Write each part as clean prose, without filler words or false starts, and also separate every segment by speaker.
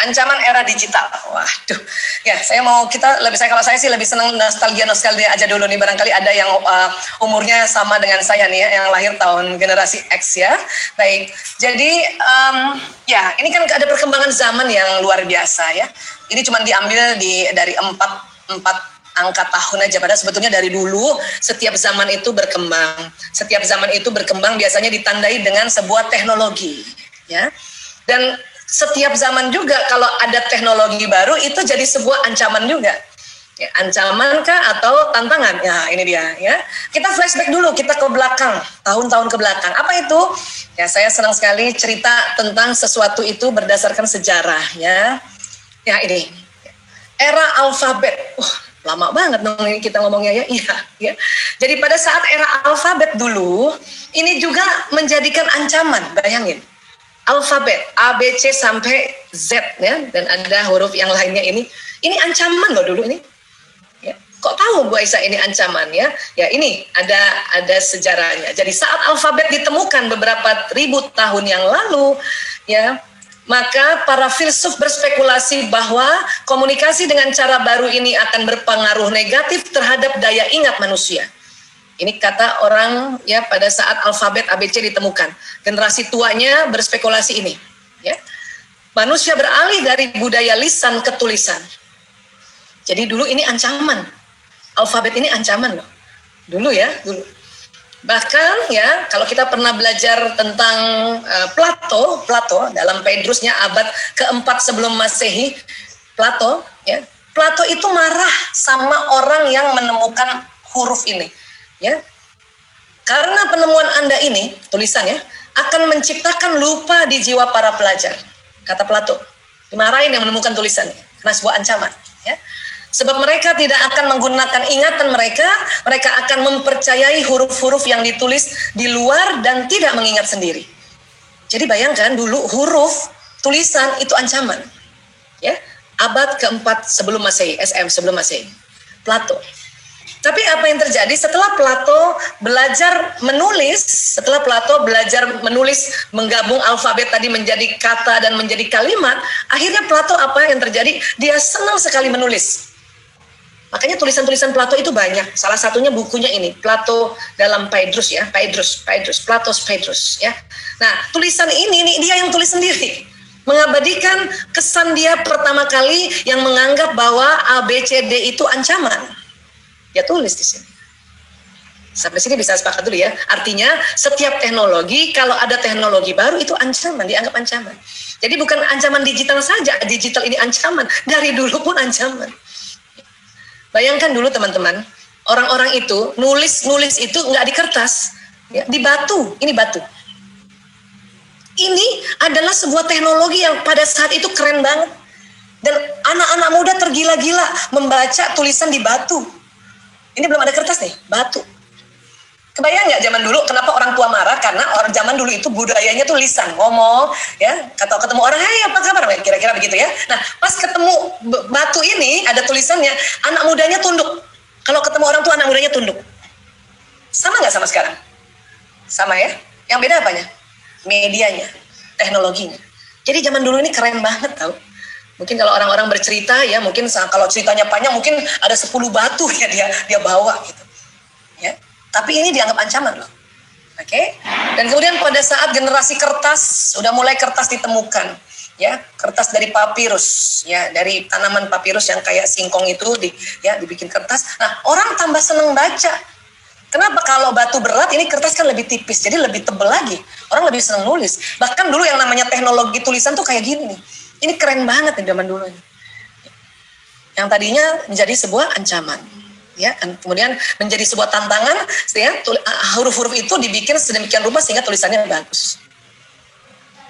Speaker 1: Ancaman era digital. Waduh. Ya, kalau saya sih lebih senang nostalgia aja dulu nih. Barangkali ada yang umurnya sama dengan saya nih ya, yang lahir tahun generasi X ya. Baik. Jadi ya, ini kan ada perkembangan zaman yang luar biasa ya. Ini cuma diambil dari empat angka tahun aja, padahal sebetulnya dari dulu setiap zaman itu berkembang. Setiap zaman itu berkembang biasanya ditandai dengan sebuah teknologi ya. Dan setiap zaman juga kalau ada teknologi baru itu jadi sebuah ancaman juga. Ya, ancaman kah atau tantangan? Ya, ini dia ya. Kita flashback dulu, kita ke belakang, tahun-tahun ke belakang. Apa itu? Ya, saya senang sekali cerita tentang sesuatu itu berdasarkan sejarah ya. Ya, ini. Era alfabet. Lama banget dong ini kita ngomongnya ya. Iya, ya. Jadi pada saat era alfabet dulu, ini juga menjadikan ancaman, bayangin. Alfabet A, B, C sampai Z ya, dan ada huruf yang lainnya ini ancaman loh dulu ini. Ya. Kok tahu Bu Aisyah ini ancaman ya? Ya ini ada sejarahnya. Jadi saat alfabet ditemukan beberapa ribu tahun yang lalu ya, maka para filsuf berspekulasi bahwa komunikasi dengan cara baru ini akan berpengaruh negatif terhadap daya ingat manusia. Ini kata orang ya pada saat alfabet ABC ditemukan. Generasi tuanya berspekulasi ini. Ya. Manusia beralih dari budaya lisan ke tulisan. Jadi dulu ini ancaman. Alfabet ini ancaman loh. Dulu ya, dulu. Bahkan ya kalau kita pernah belajar tentang Plato dalam Phaedrusnya abad keempat sebelum Masehi, Plato itu marah sama orang yang menemukan huruf ini. Ya, karena penemuan Anda ini, tulisannya, akan menciptakan lupa di jiwa para pelajar. Kata Plato, dimarahin yang menemukan tulisannya, karena sebuah ancaman. Ya. Sebab mereka tidak akan menggunakan ingatan mereka akan mempercayai huruf-huruf yang ditulis di luar dan tidak mengingat sendiri. Jadi bayangkan dulu huruf, tulisan itu ancaman. Ya, abad keempat sebelum Masehi, SM sebelum Masehi. Plato. Tapi apa yang terjadi setelah Plato belajar menulis, menggabung alfabet tadi menjadi kata dan menjadi kalimat, akhirnya Plato apa yang terjadi? Dia senang sekali menulis. Makanya tulisan-tulisan Plato itu banyak. Salah satunya bukunya ini, Plato dalam Phaedrus ya, Plato's Phaedrus ya. Nah, tulisan ini dia yang tulis sendiri. Mengabadikan kesan dia pertama kali yang menganggap bahwa A, B, C, D itu ancaman. Dia tulis di sini. Sampai sini bisa sepakat dulu ya. Artinya setiap teknologi, kalau ada teknologi baru itu ancaman, dianggap ancaman. Jadi bukan ancaman digital saja, digital ini ancaman. Dari dulu pun ancaman. Bayangkan dulu teman-teman, orang-orang itu nulis itu nggak di kertas, ya, di batu. Ini batu. Ini adalah sebuah teknologi yang pada saat itu keren banget. Dan anak-anak muda tergila-gila membaca tulisan di batu. Ini belum ada kertas nih, batu. Kebayang nggak zaman dulu kenapa orang tua marah? Karena orang zaman dulu itu budayanya tuh lisan, ngomong, ya, atau ketemu orang, hey apa kabar? Kira-kira begitu ya. Nah, pas ketemu batu ini ada tulisannya, anak mudanya tunduk. Kalau ketemu orang tua anak mudanya tunduk. Sama nggak sama sekarang? Sama ya. Yang beda apanya? Medianya, teknologinya. Jadi zaman dulu ini keren banget tau. Mungkin kalau orang-orang bercerita ya, mungkin kalau ceritanya panjang mungkin ada 10 batu ya dia bawa gitu. Ya. Tapi ini dianggap ancaman loh. Oke? Dan kemudian pada saat generasi kertas, udah mulai kertas ditemukan. Ya, kertas dari papirus, ya, dari tanaman papirus yang kayak singkong itu dibikin kertas. Nah, orang tambah seneng baca. Kenapa? Kalau batu berat ini kertas kan lebih tipis, jadi lebih tebal lagi. Orang lebih seneng nulis. Bahkan dulu yang namanya teknologi tulisan tuh kayak gini nih. Ini keren banget nih zaman dulu. Yang tadinya menjadi sebuah ancaman, ya, kemudian menjadi sebuah tantangan, ya, huruf-huruf itu dibikin sedemikian rupa sehingga tulisannya bagus.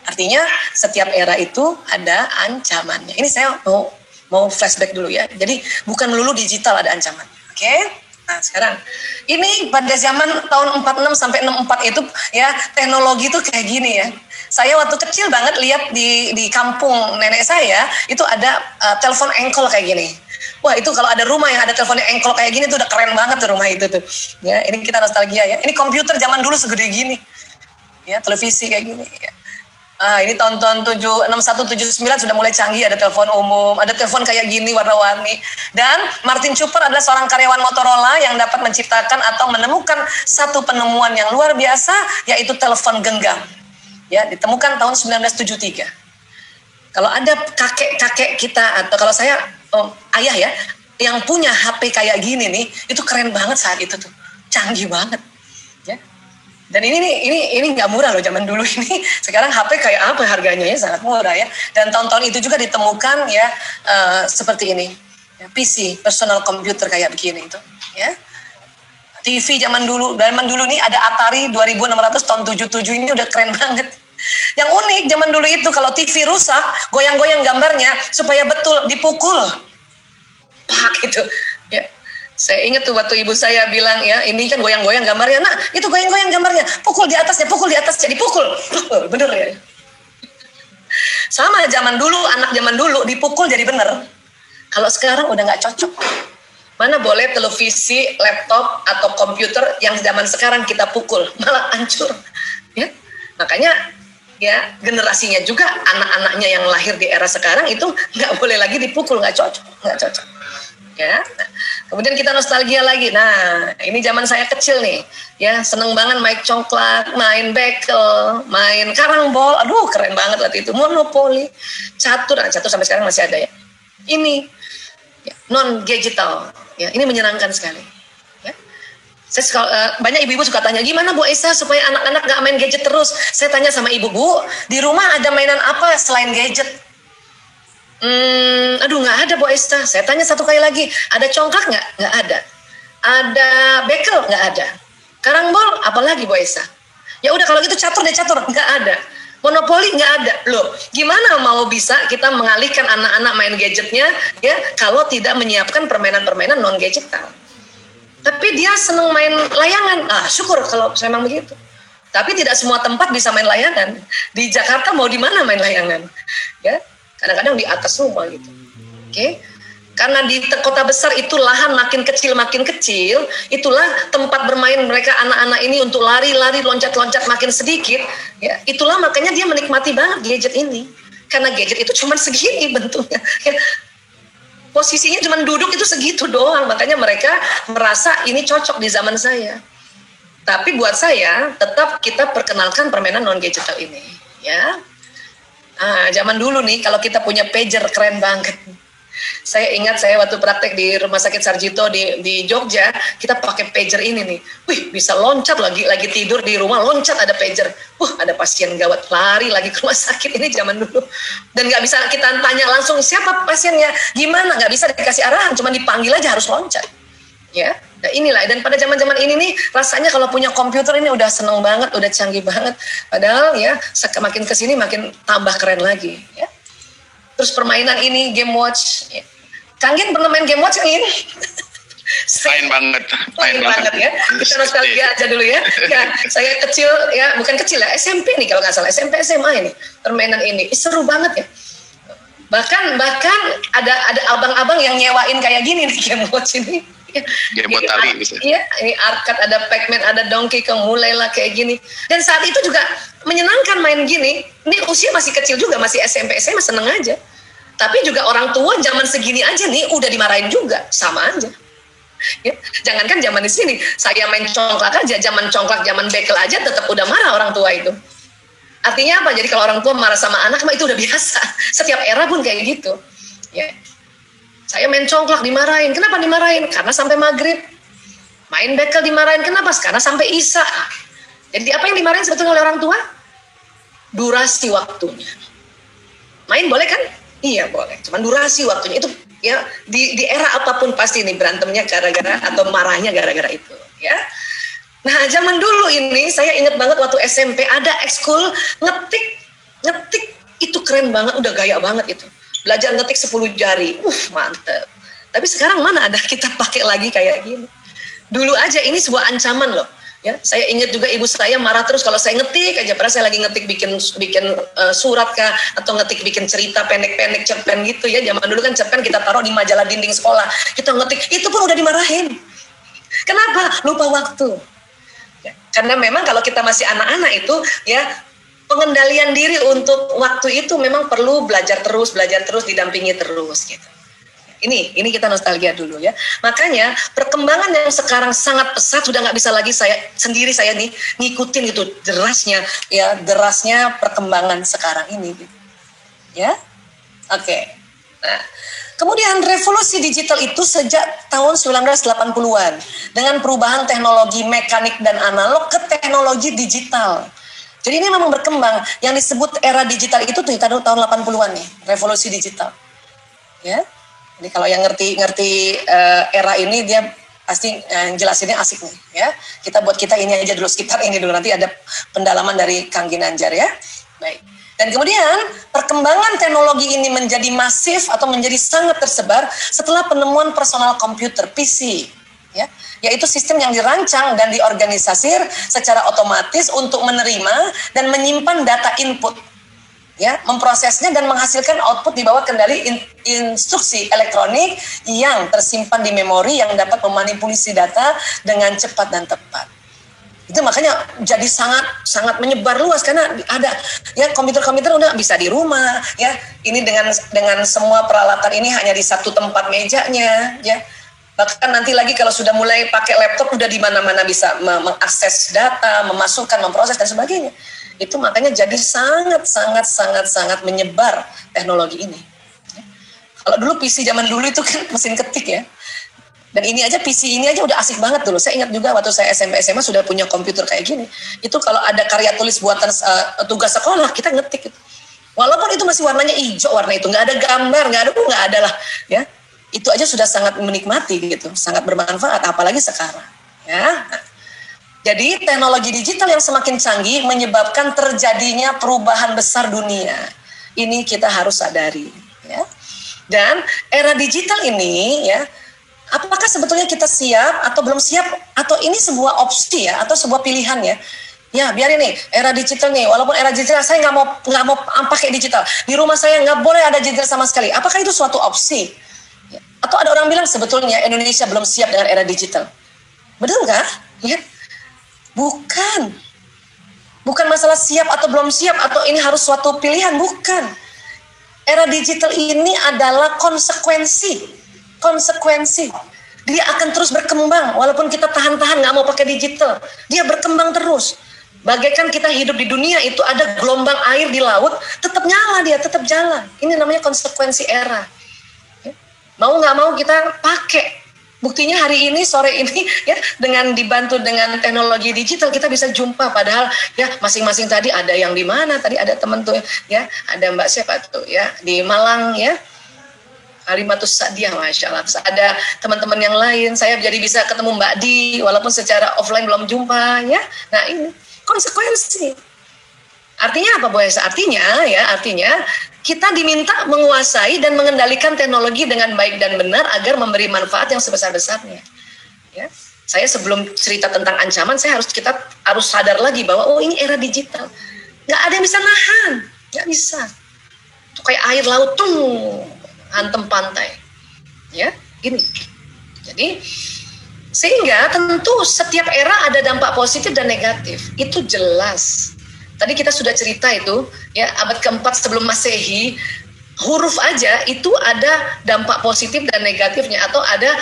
Speaker 1: Artinya setiap era itu ada ancamannya. Ini saya mau flashback dulu ya. Jadi bukan melulu digital ada ancaman. Oke? Nah, sekarang ini pada zaman tahun 46 sampai 64 itu ya teknologi itu kayak gini ya. Saya waktu kecil banget lihat di kampung nenek saya itu ada telepon engkol kayak gini. Wah, itu kalau ada rumah yang ada teleponnya engkol kayak gini tuh udah keren banget tuh rumah itu tuh. Ya, ini kita nostalgia ya. Ini komputer zaman dulu segede gini. Ya, televisi kayak gini ya. Ini tahun-tahun 6179 sudah mulai canggih, ada telepon umum, ada telepon kayak gini warna-warni. Dan Martin Cooper adalah seorang karyawan Motorola yang dapat menciptakan atau menemukan satu penemuan yang luar biasa, yaitu telepon genggam. Ya, ditemukan tahun 1973. Kalau ada kakek-kakek kita atau kalau saya ayah ya, yang punya HP kayak gini nih, itu keren banget saat itu tuh, canggih banget. Dan ini nggak murah loh zaman dulu ini. Sekarang HP kayak apa harganya ya, sangat murah ya. Dan tahun-tahun itu juga ditemukan ya seperti ini. Ya, PC, personal computer kayak begini itu. Ya. TV zaman dulu nih ada Atari 2600 tahun 77 ini udah keren banget. Yang unik zaman dulu itu kalau TV rusak, goyang-goyang gambarnya supaya betul dipukul. Pak gitu. Ya. Saya ingat tuh waktu ibu saya bilang ya, ini kan goyang-goyang gambarnya. Nah, itu goyang-goyang gambarnya. Pukul di atasnya, dipukul. Bener ya? Sama zaman dulu, anak zaman dulu dipukul jadi bener. Kalau sekarang udah nggak cocok. Mana boleh televisi, laptop, atau komputer yang zaman sekarang kita pukul, malah hancur. Ya? Makanya ya generasinya juga, anak-anaknya yang lahir di era sekarang itu nggak boleh lagi dipukul, nggak cocok. Ya, nah, kemudian kita nostalgia lagi. Nah, ini zaman saya kecil nih, ya seneng banget main congklak, main bekel, main karambol. Aduh, keren banget waktu itu. Monopoli, catur sampai sekarang masih ada ya. Ini ya, non digital, ya ini menyenangkan sekali. Ya. Banyak ibu-ibu suka tanya, gimana Bu Esa supaya anak-anak nggak main gadget terus? Saya tanya sama ibu, Bu, di rumah ada mainan apa selain gadget? Aduh nggak ada Bu Esta. Saya tanya satu kali lagi, ada congklak nggak? Nggak ada. Ada bekel? Nggak ada. Karambol? Apalagi Bu Esta? Ya udah kalau gitu catur, nggak ada. Monopoli nggak ada. Loh, gimana mau bisa kita mengalihkan anak-anak main gadgetnya ya kalau tidak menyiapkan permainan-permainan non gadgetal? Tapi dia seneng main layangan. Syukur kalau memang begitu. Tapi tidak semua tempat bisa main layangan. Di Jakarta mau di mana main layangan? Ya. Kadang-kadang di atas rumah gitu. Oke. Karena di kota besar itu lahan makin kecil, itulah tempat bermain mereka anak-anak ini untuk lari-lari, loncat-loncat makin sedikit. Ya, itulah makanya dia menikmati banget gadget ini. Karena gadget itu cuma segini bentuknya. Ya, posisinya cuma duduk itu segitu doang. Makanya mereka merasa ini cocok di zaman saya. Tapi buat saya, tetap kita perkenalkan permainan non-gadgetal ini. Ya. Zaman dulu nih kalau kita punya pager keren banget. Saya ingat saya waktu praktek di Rumah Sakit Sarjito di Jogja, kita pakai pager ini nih. Wih, bisa loncat lagi tidur di rumah, loncat ada pager. Ada pasien gawat, lari lagi ke rumah sakit. Ini zaman dulu. Dan nggak bisa kita tanya langsung siapa pasiennya, gimana, nggak bisa dikasih arahan, cuma dipanggil aja harus loncat. Ya. Nah inilah, dan pada zaman-zaman ini nih rasanya kalau punya komputer ini udah seneng banget, udah canggih banget. Padahal ya makin kesini makin tambah keren lagi. Ya. Terus permainan ini, game watch. Ya. Kangen pernah main game watch ini? Main banget ya. Kita nostalgia aja dulu ya. Ya, saya kecil ya, bukan kecil ya, SMP nih kalau nggak salah, SMP SMA ini permainan ini. Seru banget ya. Bahkan ada abang-abang yang nyewain kayak gini nih game watch ini.
Speaker 2: Game tali bisa.
Speaker 1: Iya, ini arcade, ada Pac-Man, ada Donkey Kong, mulailah kayak gini. Dan saat itu juga menyenangkan main gini. Ini usia masih kecil juga, masih SMP, SMA seneng aja. Tapi juga orang tua zaman segini aja nih udah dimarahin juga, sama aja. Ya, jangankan zaman di sini, saya main congklak aja, zaman bekel aja tetap udah marah orang tua itu. Artinya apa? Jadi kalau orang tua marah sama anak, mah itu udah biasa. Setiap era pun kayak gitu. Ya. Saya main congklak dimarahin. Kenapa dimarahin? Karena sampai maghrib. Main bekel dimarahin. Kenapa? Karena sampai isya. Jadi apa yang dimarahin sebetulnya oleh orang tua? Durasi waktunya. Main boleh kan? Iya boleh. Cuman durasi waktunya itu ya di era apapun pasti nih berantemnya gara-gara atau marahnya gara-gara itu. Ya. Nah zaman dulu ini saya ingat banget waktu SMP ada ekskul ngetik itu keren banget, udah gaya banget itu. Belajar ngetik 10 jari, mantep. Tapi sekarang mana ada kita pakai lagi kayak gini. Dulu aja ini sebuah ancaman loh. Ya, saya ingat juga ibu saya marah terus kalau saya ngetik aja. Pernah saya lagi ngetik bikin surat kah, atau ngetik bikin cerita pendek-pendek cerpen gitu ya. Zaman dulu kan cerpen kita taruh di majalah dinding sekolah. Kita ngetik, itu pun udah dimarahin. Kenapa? Lupa waktu. Ya, karena memang kalau kita masih anak-anak itu ya pengendalian diri untuk waktu itu memang perlu belajar terus, didampingi terus gitu. Ini kita nostalgia dulu ya. Makanya perkembangan yang sekarang sangat pesat, sudah nggak bisa lagi saya nih ngikutin itu derasnya perkembangan sekarang ini gitu. Ya. Oke. Nah, kemudian revolusi digital itu sejak tahun 1980-an dengan perubahan teknologi mekanik dan analog ke teknologi digital. Jadi ini memang berkembang. Yang disebut era digital itu tuh tahun 80-an nih, revolusi digital. Ya. Jadi kalau yang ngerti era ini dia pasti jelasinnya asik nih ya. Kita ini aja dulu, sekitar ini dulu, nanti ada pendalaman dari Kang Ginanjar ya. Baik. Dan kemudian perkembangan teknologi ini menjadi masif atau menjadi sangat tersebar setelah penemuan personal komputer PC ya, yaitu sistem yang dirancang dan diorganisir secara otomatis untuk menerima dan menyimpan data input ya, memprosesnya dan menghasilkan output di bawah kendali instruksi elektronik yang tersimpan di memori yang dapat memanipulasi data dengan cepat dan tepat. Itu makanya jadi sangat menyebar luas karena ada ya komputer-komputer udah bisa di rumah ya. Ini dengan semua peralatan ini hanya di satu tempat mejanya ya. Bahkan nanti lagi kalau sudah mulai pakai laptop udah di mana-mana bisa mengakses data, memasukkan, memproses dan sebagainya. Itu makanya jadi sangat menyebar teknologi ini. Kalau dulu PC zaman dulu itu kan mesin ketik ya. Dan ini aja PC ini aja udah asik banget dulu. Saya ingat juga waktu saya SMP SMA sudah punya komputer kayak gini. Itu kalau ada karya tulis buatan tugas sekolah kita ngetik. Walaupun itu masih warnanya hijau, warna itu nggak ada gambar, nggak ada lah ya. Itu aja sudah sangat menikmati gitu, sangat bermanfaat apalagi sekarang ya. Jadi teknologi digital yang semakin canggih menyebabkan terjadinya perubahan besar dunia. Ini kita harus sadari ya. Dan era digital ini ya, apakah sebetulnya kita siap atau belum siap, atau ini sebuah opsi ya, atau sebuah pilihan ya? Ya biar ini era digital nih, walaupun era digital saya nggak mau pakai digital, di rumah saya nggak boleh ada digital sama sekali. Apakah itu suatu opsi? Ya. Atau ada orang bilang sebetulnya Indonesia belum siap dengan era digital, betul nggak? Ya, bukan masalah siap atau belum siap, atau ini harus suatu pilihan, bukan. Era digital ini adalah konsekuensi. Dia akan terus berkembang walaupun kita tahan-tahan nggak mau pakai digital. Dia berkembang terus. Bagaikan kita hidup di dunia itu ada gelombang air di laut, tetap nyala dia, tetap jalan. Ini namanya konsekuensi era. Mau nggak mau kita pakai. Buktinya hari ini, sore ini ya, dengan dibantu dengan teknologi digital kita bisa jumpa, padahal ya masing-masing tadi ada yang di mana, tadi ada teman tuh ya, ada Mbak siapa tuh ya di Malang ya, Kalimatus Sa'diyah, Masya Allah. Terus ada teman-teman yang lain, saya jadi bisa ketemu Mbak Di, walaupun secara offline belum jumpa ya. Nah ini konsekuensi. Artinya apa Bu Esa? Artinya kita diminta menguasai dan mengendalikan teknologi dengan baik dan benar agar memberi manfaat yang sebesar-besarnya. Ya. Saya sebelum cerita tentang ancaman, kita harus sadar lagi bahwa oh ini era digital. Nggak ada yang bisa nahan, nggak bisa. Itu kayak air laut tuh hantem pantai. Ya, gini. Jadi sehingga tentu setiap era ada dampak positif dan negatif. Itu jelas. Tadi kita sudah cerita itu, ya abad keempat sebelum Masehi, huruf aja itu ada dampak positif dan negatifnya, atau ada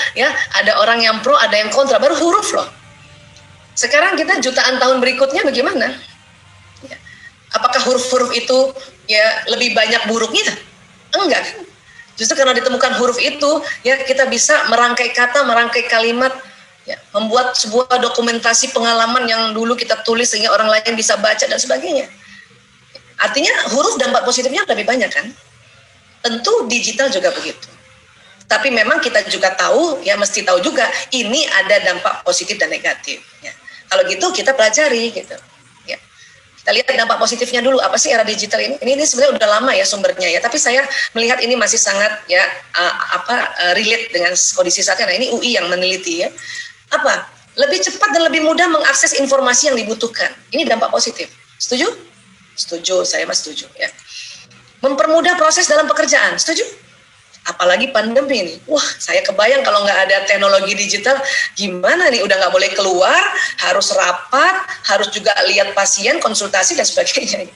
Speaker 1: orang yang pro, ada yang kontra, baru huruf loh. Sekarang kita jutaan tahun berikutnya bagaimana? Ya. Apakah huruf-huruf itu ya lebih banyak buruknya? Enggak kan? Justru karena ditemukan huruf itu, ya kita bisa merangkai kata, merangkai kalimat. Ya, membuat sebuah dokumentasi pengalaman yang dulu kita tulis sehingga orang lain bisa baca dan sebagainya. Artinya huruf dampak positifnya lebih banyak kan? Tentu digital juga begitu. Tapi memang kita juga tahu, ya mesti tahu juga ini ada dampak positif dan negatif. Ya. Kalau gitu kita pelajari gitu. Ya. Kita lihat dampak positifnya dulu. Apa sih era digital ini? Ini sebenarnya udah lama ya sumbernya ya. Tapi saya melihat ini masih sangat ya relate dengan kondisi saatnya. Nah ini UI yang meneliti ya. Apa? Lebih cepat dan lebih mudah mengakses informasi yang dibutuhkan. Ini dampak positif. Setuju? Setuju, saya mas setuju. Ya. Mempermudah proses dalam pekerjaan. Setuju? Apalagi pandemi ini. Wah, saya kebayang kalau nggak ada teknologi digital, gimana nih? Udah nggak boleh keluar, harus rapat, harus juga lihat pasien, konsultasi, dan sebagainya.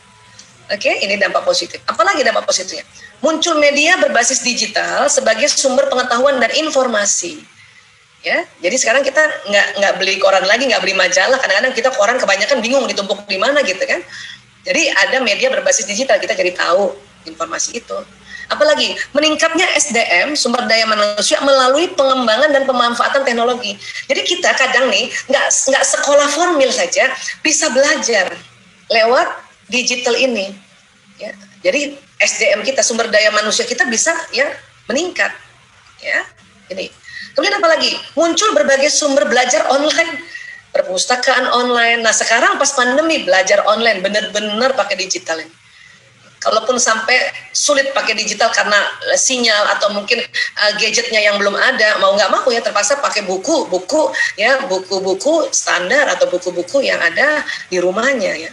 Speaker 1: Oke, ini dampak positif. Apalagi dampak positifnya? Muncul media berbasis digital sebagai sumber pengetahuan dan informasi. Ya, jadi sekarang kita nggak beli koran lagi, nggak beli majalah. Kadang-kadang kita koran kebanyakan bingung ditumpuk di mana gitu kan. Jadi ada media berbasis digital, kita jadi tahu informasi itu. Apalagi meningkatnya SDM, sumber daya manusia, melalui pengembangan dan pemanfaatan teknologi. Jadi kita kadang nih nggak sekolah formil saja bisa belajar lewat digital ini. Ya, jadi SDM kita, sumber daya manusia kita bisa ya meningkat. Ya, ini. Kemudian apalagi muncul berbagai sumber belajar online, perpustakaan online. Nah sekarang pas pandemi belajar online benar-benar pakai digital ini. Kalaupun sampai sulit pakai digital karena sinyal atau mungkin gadgetnya yang belum ada, mau nggak mau ya terpaksa pakai buku-buku standar atau buku-buku yang ada di rumahnya ya.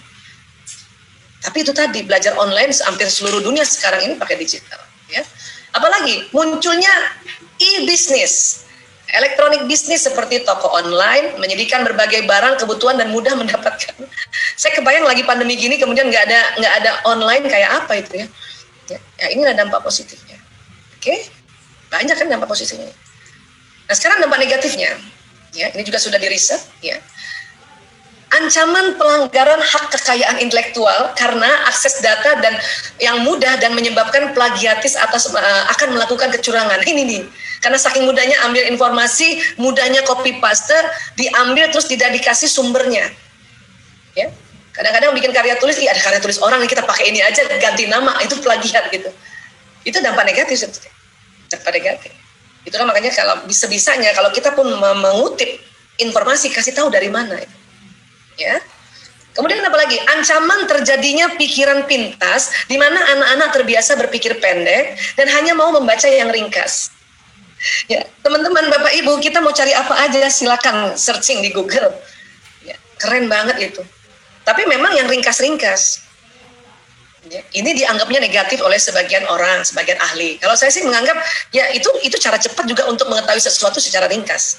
Speaker 1: Tapi itu tadi belajar online hampir seluruh dunia sekarang ini pakai digital ya. Apalagi munculnya e-business. Elektronik bisnis seperti toko online menyediakan berbagai barang kebutuhan dan mudah mendapatkan. Saya kebayang lagi pandemi gini kemudian nggak ada online kayak apa itu ya. Ya inilah dampak positifnya. Oke, banyak kan dampak positifnya. Nah sekarang dampak negatifnya, ya ini juga sudah diriset ya. Ancaman pelanggaran hak kekayaan intelektual karena akses data dan yang mudah dan menyebabkan plagiatis akan melakukan kecurangan. Ini nih, karena saking mudahnya ambil informasi, mudahnya copy paste, diambil terus tidak dikasih sumbernya. Ya, kadang-kadang bikin karya tulis, ada karya tulis orang nih kita pakai ini aja, ganti nama, itu plagiat gitu. Itu dampak negatif sebetulnya. Dampak negatif. Itulah makanya kalau bisa-bisanya kalau kita pun mengutip informasi kasih tahu dari mana itu. Ya. Kemudian apa lagi? Ancaman terjadinya pikiran pintas di mana anak-anak terbiasa berpikir pendek dan hanya mau membaca yang ringkas. Ya, teman-teman, Bapak Ibu, kita mau cari apa aja silakan searching di Google. Ya, keren banget itu. Tapi memang yang ringkas-ringkas. Ya, ini dianggapnya negatif oleh sebagian orang, sebagian ahli. Kalau saya sih menganggap ya itu cara cepat juga untuk mengetahui sesuatu secara ringkas.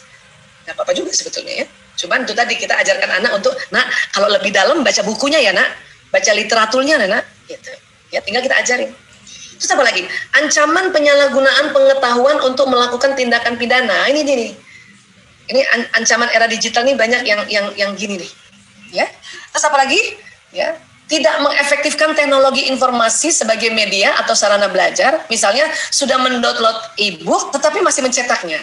Speaker 1: Nggak apa-apa juga sebetulnya ya. Cuman itu tadi kita ajarkan anak untuk, nak kalau lebih dalam baca bukunya ya nak, baca literaturnya ya nak, gitu. Ya tinggal kita ajarin. Terus apa lagi? Ancaman penyalahgunaan pengetahuan untuk melakukan tindakan pidana. Ini nih. Ini ancaman era digital nih banyak yang gini nih. Ya. Terus apa lagi? Ya. Tidak mengefektifkan teknologi informasi sebagai media atau sarana belajar, misalnya sudah mendownload e-book tetapi masih mencetaknya.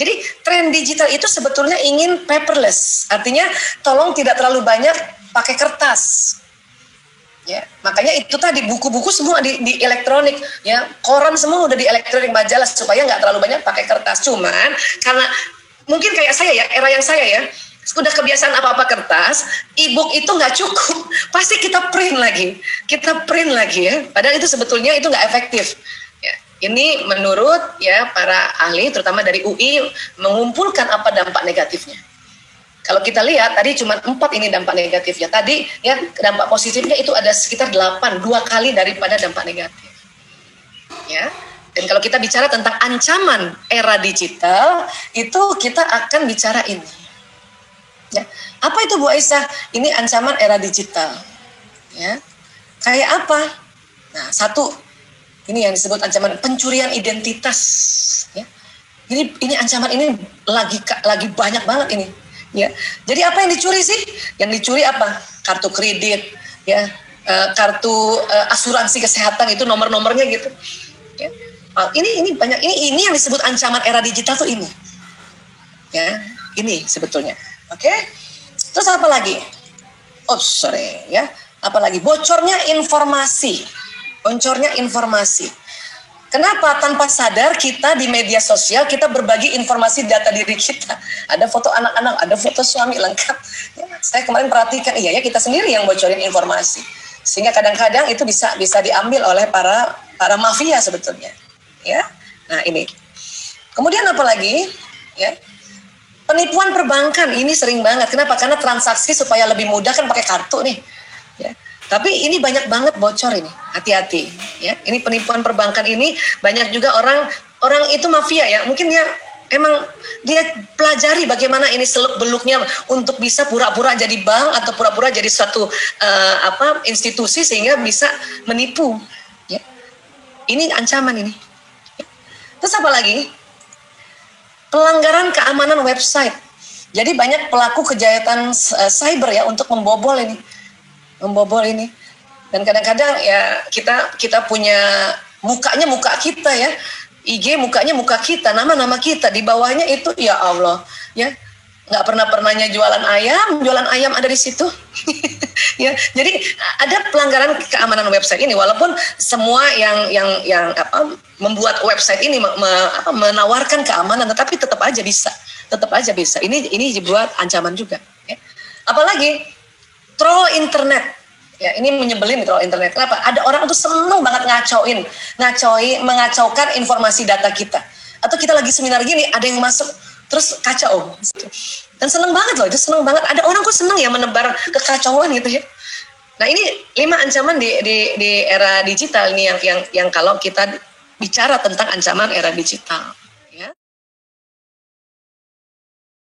Speaker 1: Jadi tren digital itu sebetulnya ingin paperless, artinya tolong tidak terlalu banyak pakai kertas. Ya, makanya itu tadi buku-buku semua di elektronik, ya koran semua udah di elektronik, majalah supaya nggak terlalu banyak pakai kertas. Cuman karena mungkin kayak saya ya, era yang saya ya. Udah kebiasaan apa-apa kertas, e-book itu nggak cukup, pasti kita print lagi ya. Padahal itu sebetulnya itu nggak efektif. Ya, ini menurut ya para ahli, terutama dari UI, mengumpulkan apa dampak negatifnya. Kalau kita lihat tadi cuma 4 ini dampak negatifnya. Tadi ya dampak positifnya itu ada sekitar 8, 2 kali daripada dampak negatif. Ya. Dan kalau kita bicara tentang ancaman era digital, itu kita akan bicara ini. Ya, apa itu Bu Aisyah? Ini ancaman era digital. Ya, kayak apa? Nah, satu, ini yang disebut ancaman pencurian identitas. Ya, ini ancaman ini lagi banyak banget ini. Ya, jadi apa yang dicuri sih? Yang dicuri apa? Kartu kredit, ya, kartu asuransi kesehatan itu nomor-nomornya gitu. Ya, ini banyak. Ini yang disebut ancaman era digital tuh ini. Ya, ini sebetulnya. Oke, terus apa lagi? Ya, apalagi bocornya informasi. Kenapa tanpa sadar kita di media sosial kita berbagi informasi data diri kita? Ada foto anak-anak, ada foto suami lengkap. Ya, saya kemarin perhatikan, iya ya kita sendiri yang bocorin informasi, sehingga kadang-kadang itu bisa diambil oleh para mafia sebetulnya. Ya, nah ini. Kemudian apa lagi? Ya. Penipuan perbankan ini sering banget. Kenapa? Karena transaksi supaya lebih mudah kan pakai kartu nih. Ya. Tapi ini banyak banget bocor ini. Hati-hati. Ya. Ini penipuan perbankan ini banyak juga orang itu mafia ya. Mungkin dia emang dia pelajari bagaimana ini seluk-beluknya untuk bisa pura-pura jadi bank atau pura-pura jadi suatu institusi sehingga bisa menipu. Ya. Ini ancaman ini. Terus apa lagi? Pelanggaran keamanan website. Jadi banyak pelaku kejahatan cyber ya untuk membobol ini. Dan kadang-kadang ya kita punya mukanya muka kita ya. IG mukanya muka kita, nama kita, di bawahnya itu ya Allah, ya nggak pernahnya jualan ayam ada di situ, ya. Jadi ada pelanggaran keamanan website ini, walaupun semua yang membuat website ini menawarkan keamanan, tetapi tetap aja bisa. Ini dibuat ancaman juga. Ya. Apalagi troll internet. Ya, ini menyebelin troll internet. Kenapa? Ada orang tuh seneng banget mengacaukan informasi data kita. Atau kita lagi seminar gini, ada yang masuk, terus kacau. Dan seneng banget loh, itu seneng banget. Ada orang kok seneng ya menebar kekacauan gitu ya. Nah ini 5 ancaman di era digital ini yang kalau kita bicara tentang ancaman era digital.